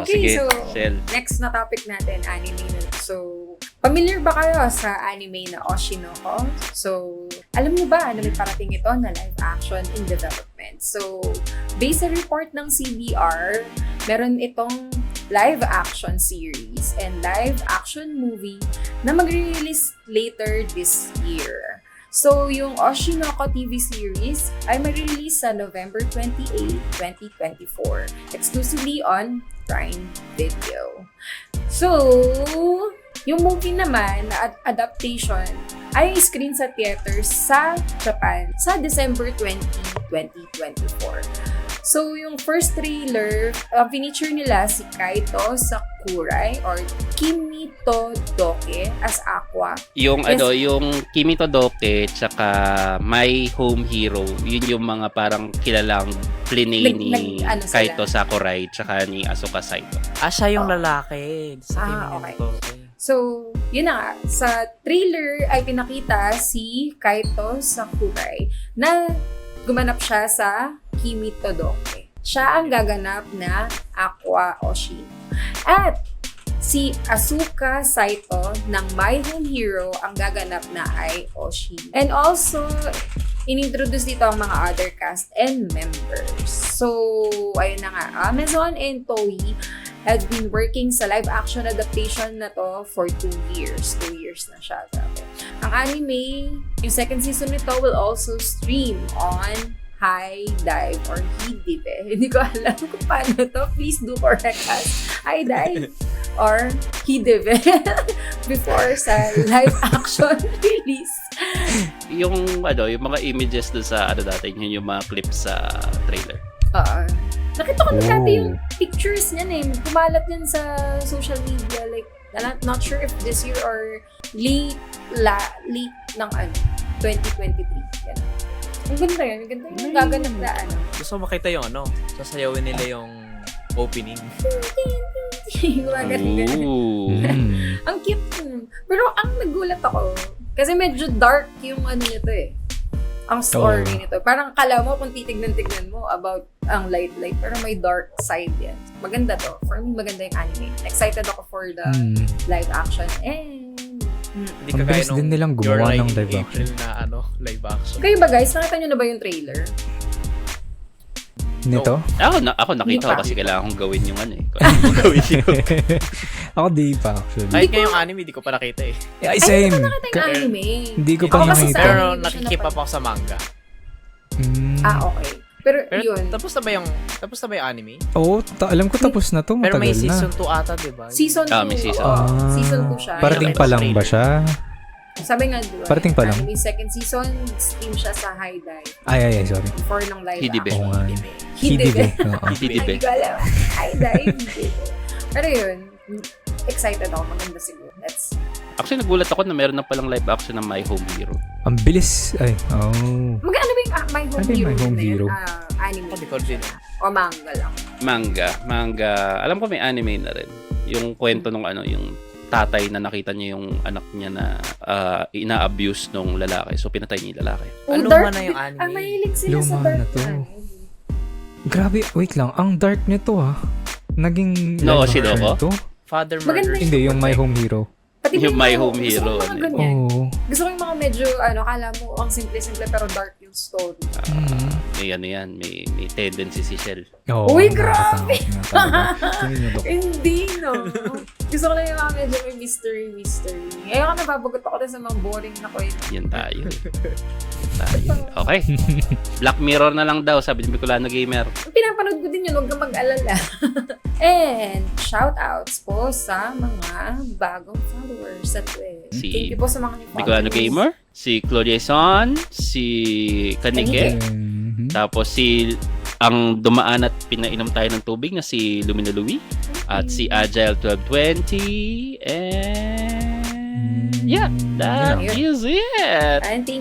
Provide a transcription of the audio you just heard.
Okay, sige, so Shell. next na topic natin, anime na. So, familiar ba kayo sa anime na Oshinoko? So, alam mo ba na may parating ito na live action in development? So, based sa report ng CBR, meron itong live action series and live action movie na mag-release later this year. So, yung Oshinoko TV series ay mag-release sa November 28, 2024, exclusively on Prime Video. So, yung movie naman na adaptation ay screen sa theaters sa Japan sa December 20, 2024. So, yung first trailer, feature nila si Kaito Sakurai or Kimi Todoke as Aqua. Yung Yes. yung Kimi Todoke tsaka My Home Hero, yun yung mga parang kilalang plinay ni ano sila? Kaito Sakurai tsaka ni Asuka Saito. Siya yung lalaki. Okay. So, yun na nga. Sa trailer ay pinakita si Kaito Sakurai na gumanap siya sa Kimi Todoke. Siya ang gaganap na Aqua Oshino. At si Asuka Saito ng My Home Hero ang gaganap na ay Oshino. And also, inintroduce dito ang mga other cast and members. So, ayun na nga. Amazon and Toei have been working sa live action adaptation na to for 2 years. 2 years na siya. Grabe. Ang anime, yung second season nito will also stream on HIDIVE or HIDIVE. Hindi ko alam kung paano to. Please do correct us. HIDIVE or HIDIVE before sa live action release. Yung yung mga images doon sa natin, yun yung mga clips sa trailer. Nakita ko na dati yung pictures niyan eh. Kumalat yan sa social media. Like, not sure if this year or late ng 2023. Yan. Ang ganda yun. Ang ganda yung gaganap na Gusto mo makita yung sasayawin nila yung opening. Gumaganda. Ooh. Ang cute. Pero ang nagulat ako, kasi medyo dark yung nito eh. Ang story nito. Parang kala mo kung titignan-tignan mo about ang light, pero may dark side yan. Maganda to. For me, maganda yung anime. Excited ako for the live action. Hindi Ang bilis din nilang gumawa ng live action. na live action. Kayo ba guys, nakita nyo na ba yung trailer? Nito? Ako nakita Hindi ko pa. kasi kailangan kong gawin yung Kailangan kong gawin yung Ako di pa actually. Kahit nga yung anime, di ko pa nakita eh. Ay, same. Hindi ko nakita yung anime. Hindi ko Ako pa kasi nakita. sa Pero anime, hindi ko siya nakikip up napanood. ako sa manga. Okay. Pero yun. Tapos na ba yung anime? Oo, alam ko tapos na to. Pero may Matagal na. season 2 ata, di ba? Season 2. may season. Season 2 siya. Parating pa lang ba siya? Sabi nga, diba? Parating pa lang. May second season, stream siya sa HIDIVE. Ay, sorry. Before ng live Hidibe. action. Oo nga. Hidibe. Oo. Hidibe. Hindi ko alam. HIDIVE. Pero yun, excited ako. Maganda siguro. Let's see. Actually, nagulat ako na meron na palang live action ng My Home Hero. Ang bilis. Ay, Magkano ba yung My Home Ano yung Hero? My Home na yun? Hero? Anime. Hindi ko din. O manga lang. Manga. Alam ko may anime na rin. Yung kwento nung yung tatay na nakita niya yung anak niya na ina-abuse nung lalaki. So, pinatay niya yung lalaki. Ano dark man na yung din. anime? Mahilig sila sa Luma dark na to. anime. Grabe, wait lang. Ang dark nito Naging No, live action Oshinoko? to? Father Maganda murders. Hindi, yung My Home Hero. Pati Yung My Home gusto Hero, ko mga ano ganyan. Oo. Gusto ko yung mga medyo, kala mo, ang simple-simple pero dark yung story. May tendency si Shell. Oo, Uy, grabe! nakakatakot nga talaga. Tingin niyo, Dok. Hindi, no. Gusto ko lang yung mga medyo may mystery. Ngayon ka nababagot ako sa mga boring na kwento. Yan tayo. Okay. Black Mirror na lang daw, sabi ni Bicolano Gamer. Pinapanood ko din yun, huwag kang mag-alala. And shoutouts po sa mga bagong followers sa Twitch. Si Thank you po sa mga new Bicolano followers. Gamer, si Claudia Son, si Kanike, Mhm. tapos ang dumaan at pinainom tayo ng tubig na si Lumina Louie, at si Agile 1220, and yeah, that Yun. is it. And thank